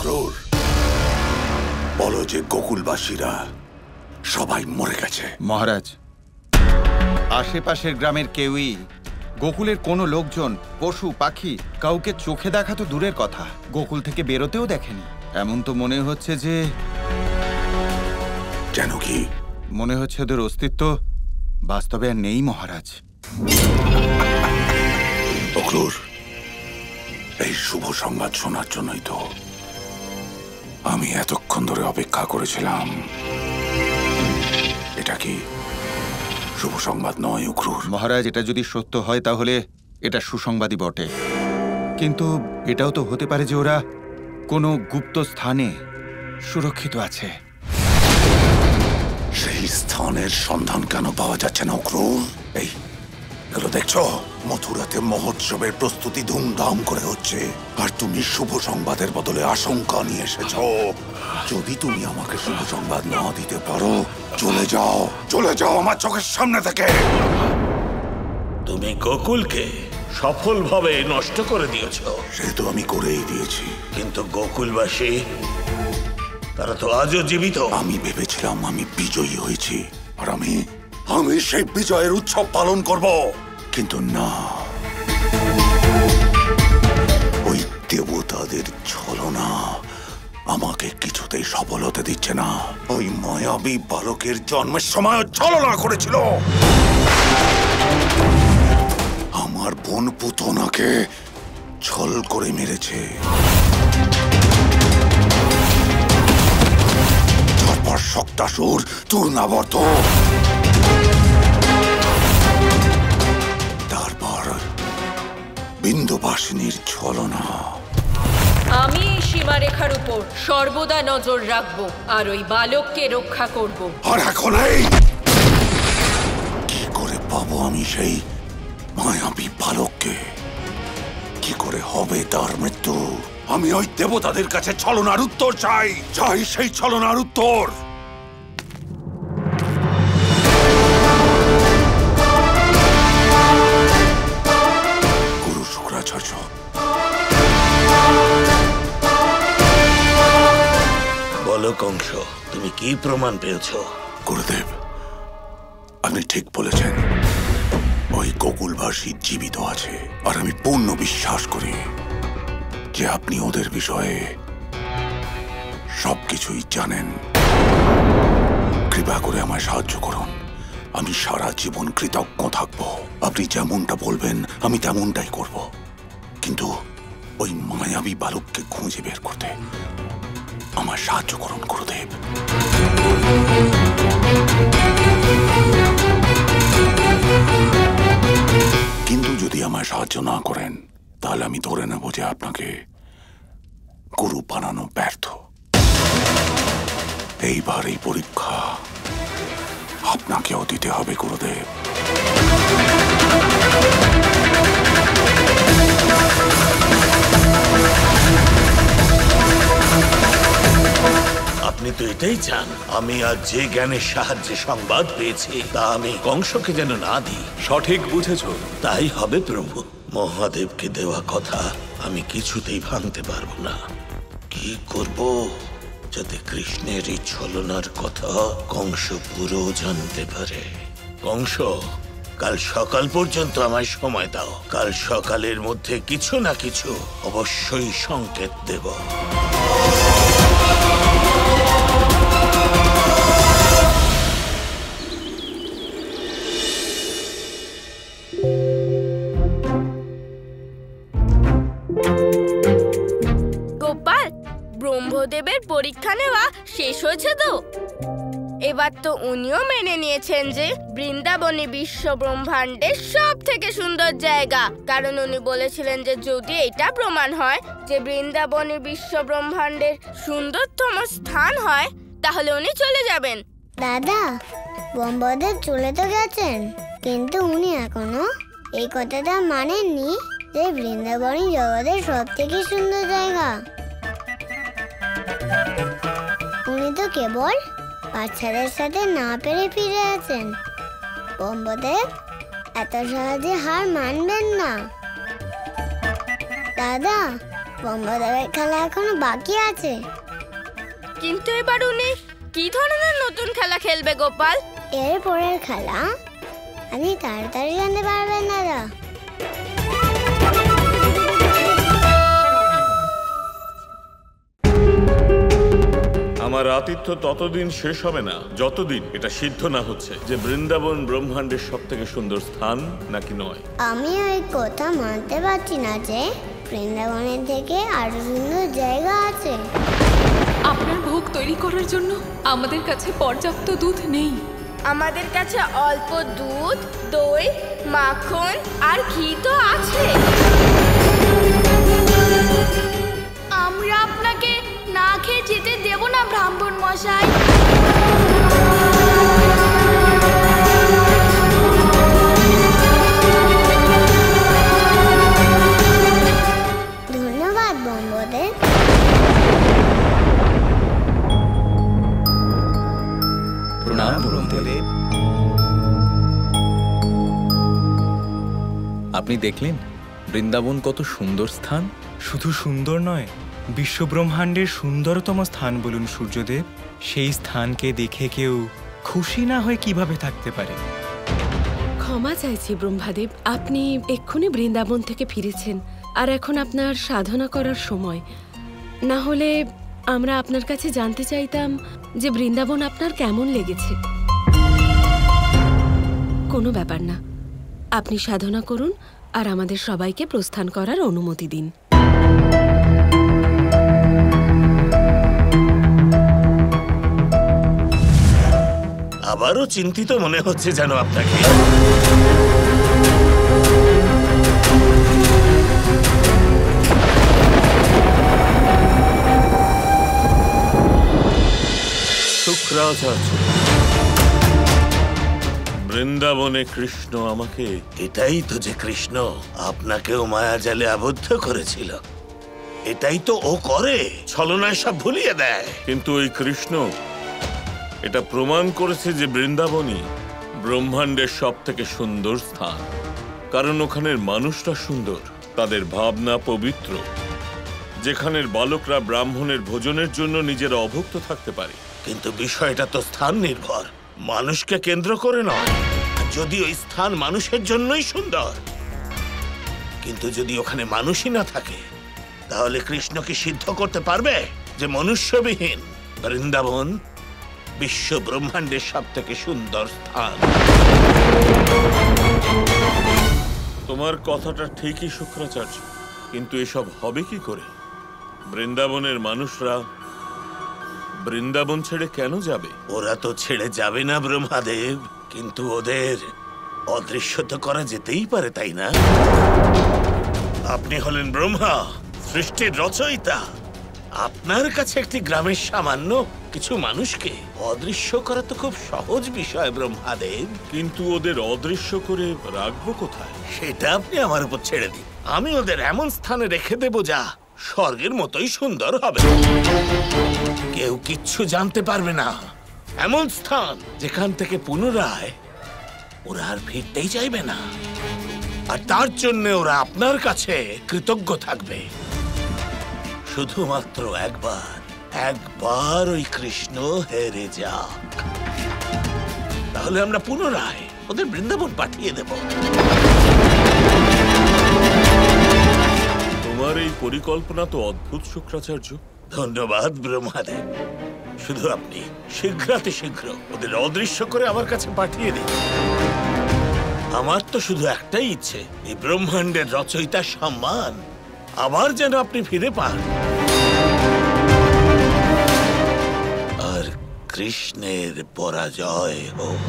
অক্রূর, বলো যে গোকুলবাসীরা সবাই মরে গেছে। মহারাজ, আশেপাশের গ্রামের কেউই, গোকুলের কোনো লোকজন, পশু পাখি কাউকে চোখে দেখা তো দূরের কথা, গোকুল থেকে বেরোতেও দেখেনি। এমন তো মনে হচ্ছে যে যেন কি? মনে হচ্ছে ওদের অস্তিত্ব বাস্তবে আর নেই মহারাজ। অক্রূর, এই শুভ সংবাদ শোনার জন্যই তো আমি এতক্ষণ ধরে অপেক্ষা করেছিলাম। এটা কি শুভ সংবাদ নয় অক্রূর? মহারাজ, এটা যদি সত্য হয় তাহলে এটা সুসংবাদই বটে, কিন্তু এটাও তো হতে পারে যে ওরা কোনো গুপ্ত স্থানে সুরক্ষিত আছে। সেই স্থানের সন্ধান কেন পাওয়া যাচ্ছে না অক্রূর? এই এগুলো দেখছো, মথুরাতে মহোৎসবের প্রস্তুতি ধুমধাম করে হচ্ছে, আর তুমি শুভ সংবাদের বদলে আশঙ্কা নিয়ে এসেছো। যদি তুমি আমাকে শুভ সংবাদ না দিতে পারো, চলে যাও, চলে যাও আমার চোখের সামনে থেকে। তুমি গোকুলকে সফলভাবে নষ্ট করে দিয়েছ। সে তো আমি করেই দিয়েছি, কিন্তু গোকুলবাসী তারা তো আজও জীবিত। আমি ভেবেছিলাম আমি বিজয়ী হয়েছি, আর আমি সেই বিজয়ের উৎসব পালন করব, কিন্তু না, ওই দেবতাদের ছলনা আমাকে কিছুতেই সফল হতে দিচ্ছে না। ওই মায়াবী বালকের জন্মের সময় ছলনা করেছিল, আমার বোন পুতনাকে ছল করে মেরেছে। তারপর শক্তাসুর তূর্ণাবর্ত, তারপর বিন্দুবাসিনীর ছলনা। আমি এই সীমারেখার উপর সর্বদা নজর রাখবো আর ওই বালককে রক্ষা করব। আর এখন এই কি করে পাবো আমি সেই মায়াবী বালককে? কি করে হবে তার মৃত্যু? আমি ওই দেবতাদের কাছে ছলনার উত্তর চাই, চাই সেই ছলনার উত্তর। গুরু শুক্রাচার্য, বলো কংস, তুমি কি প্রমাণ পেয়েছ? গুরুদেব, আপনি ঠিক বলেছেন, ওই গোকুলবাসী জীবিত আছে, আর আমি পূর্ণ বিশ্বাস করি যে আপনি ওদের বিষয়ে সবকিছুই জানেন। কৃপা করে আমায় সাহায্য করুন, আমি সারা জীবন কৃতজ্ঞ থাকব। আপনি যেমনটা বলবেন আমি তেমনটাই করব, কিন্তু ওই মায়াবী বালককে খুঁজে বের করতে আমায় সাহায্য করুন গুরুদেব। কিন্তু যদি আমায় সাহায্য না করেন, তাহলে আমি ধরে নেব যে আপনাকে গুরু বানানো ব্যর্থ। এইবার এই পরীক্ষা আপনাকেও দিতে হবে গুরুদেব। আপনি তো এটাই চান আমি আজ যে জ্ঞানের সাহায্যে সংবাদ পেয়েছি তা আমি কংসকে যেন না দিই। সঠিক বুঝেছ। তাই হবে প্রভু। মহাদেবকে দেওয়া কথা আমি কিছুতেই ভাঙতে পারবো না। কি করব যাতে কৃষ্ণের এই ছলনার কথা কংস পুরো জানতে পারে? কংস, কাল সকাল পর্যন্ত আমায় সময় দাও। কাল সকালের মধ্যে কিছু না কিছু অবশ্যই সংকেত দেব। গোপাল, ব্রহ্মদেবের পরীক্ষা নেওয়া শেষ হয়েছে তো? এবার তো উনিও মেনে নিয়েছেন যে বৃন্দাবনী বিশ্ব ব্রহ্মাণ্ডের সব থেকে সুন্দর জায়গা, কারণ উনি বলেছিলেন যে যদি এটা প্রমাণ হয় যে বৃন্দাবনী বিশ্ব ব্রহ্মাণ্ডের সুন্দরতম স্থান হয়, তাহলে উনি চলে যাবেন। দাদা, ব্রহ্মদেব চলে তো গেছেন, কিন্তু উনি এখনো এই কথাটা মানেননি যে বৃন্দাবনী জগতের সব থেকে সুন্দর জায়গা। উনি তো কেবল বাচ্চাদের সাথে না পেরে ফিরে আছেন। ব্রহ্মদেব এত সহজে হার মানবেন না। দাদা, ব্রহ্মদেবের খেলা এখনো বাকি আছে। কিন্তু এবার উনি কি ধরনের নতুন খেলা খেলবে গোপাল? এর পরের খেলা আপনি তাড়াতাড়ি জানতে পারবেন দাদা। আমার আতিথ্য ততদিন শেষ হবে না যতদিন এটা সিদ্ধ না হচ্ছে যে বৃন্দাবন ব্রহ্মাণ্ডের সব থেকে সুন্দর স্থান নাকি নয়। আমি ওই কথা মানতে পারছি না যে বৃন্দাবনের থেকে আরো সুন্দর জায়গা আছে। আপনার ভোগ তৈরি করার জন্য আমাদের কাছে পর্যাপ্ত দুধ নেই। আমাদের কাছে অল্প দুধ, দই, মাখন আর ঘি তো আছে। আমরা আপনাকে না খেয়ে যেতে দেব না ব্রাহ্মণ মশাই। ধন্যবাদ ব্রহ্মদেব। প্রণাম ব্রহ্মদেব। আপনি দেখলেন বৃন্দাবন কত সুন্দর স্থান? শুধু সুন্দর নয়, বিশ্বব্রহ্মাণ্ডের সুন্দরতম স্থান বলুন সূর্যদেব। সেই স্থানকে দেখে কেউ খুশি না হয়ে কিভাবে থাকতে পারে? ক্ষমা চাইছি ব্রহ্মাদেব, আপনি এক্ষুনি বৃন্দাবন থেকে ফিরেছেন আর এখন আপনার সাধনা করার সময়। না হলে আমরা আপনার কাছে জানতে চাইতাম যে বৃন্দাবন আপনার কেমন লেগেছে। কোনো ব্যাপার না, আপনি সাধনা করুন আর আমাদের সবাইকে প্রস্থান করার অনুমতি দিন। আবারও চিন্তিত মনে হচ্ছে যেন আপনাকে। শুক্রাচার্য, বৃন্দাবনে কৃষ্ণ আমাকে। এটাই তো যে কৃষ্ণ আপনাকেও মায়াজালে আবদ্ধ করেছিল। এটাই তো ও করে, ছলনায় সব ভুলিয়ে দেয়। কিন্তু ওই কৃষ্ণ এটা প্রমাণ করেছে যে বৃন্দাবনই ব্রহ্মাণ্ডের সব থেকে সুন্দর স্থান। কারণ ওখানের মানুষরা সুন্দর, তাদের ভাবনা পবিত্র, যেখানের বালকরা ব্রাহ্মণের ভোজনের জন্য নিজেরা অভুক্ত থাকতে পারে। কিন্তু বিষয়টা তো স্থান নির্ভর, মানুষকে কেন্দ্র করে নয়। যদি ওই স্থান মানুষের জন্যই সুন্দর, কিন্তু যদি ওখানে মানুষই না থাকে, তাহলে কৃষ্ণ কি সিদ্ধ করতে পারবে যে মনুষ্যবিহীন বৃন্দাবন বিশ্ব ব্রহ্মাণ্ডের সব থেকে সুন্দর স্থান? তোমার কথাটা ঠিকই শুক্রাচার্য, কিন্তু এসব হবে কি করে? বৃন্দাবনের মানুষরা বৃন্দাবন ছেড়ে কেন যাবে? ওরা তো ছেড়ে যাবে না ব্রহ্মাদেব, কিন্তু ওদের অদৃশ্যত করা যেতেই পারে, তাই না? আপনি হলেন ব্রহ্মা, সৃষ্টির রচয়িতা। আপনার কাছে একটি গ্রামের সামান্য কিছু মানুষকে অদৃশ্য করা তো খুব সহজ বিষয় ব্রহ্মাদেব। কিন্তু ওদের অদৃশ্য করে রাখবো কোথায়? সেটা আপনি আমার উপর ছেড়ে দিন। আমি ওদের এমন স্থানে রেখে দেব যা স্বর্গের মতোই সুন্দর হবে। কেউ কিচ্ছু জানতে পারবে না। এমন স্থান যেখান থেকে পুনরায় ওরা আর ফিরতেই চাইবে না। আর তার জন্য ওরা আপনার কাছে কৃতজ্ঞ থাকবে। শুধুমাত্র একবার ওই কৃষ্ণ হেরে যাক, তাহলে আমরা পুনরায় ওদের বৃন্দাবন পাঠিয়ে দেব। তোমার এই পরিকল্পনা তো অদ্ভুত শুক্রাচার্য। ধন্যবাদ ব্রহ্মাদেব। শুধু আপনি শীঘ্রাতি শীঘ্র ওদের অদৃশ্য করে আমার কাছে পাঠিয়ে দিন। আমার তো শুধু একটাই ইচ্ছে, এই ব্রহ্মাণ্ডের রচয়িতার সম্মান আবার যেন আপনি ফিরে পান, আর কৃষ্ণের পরাজয় হোক।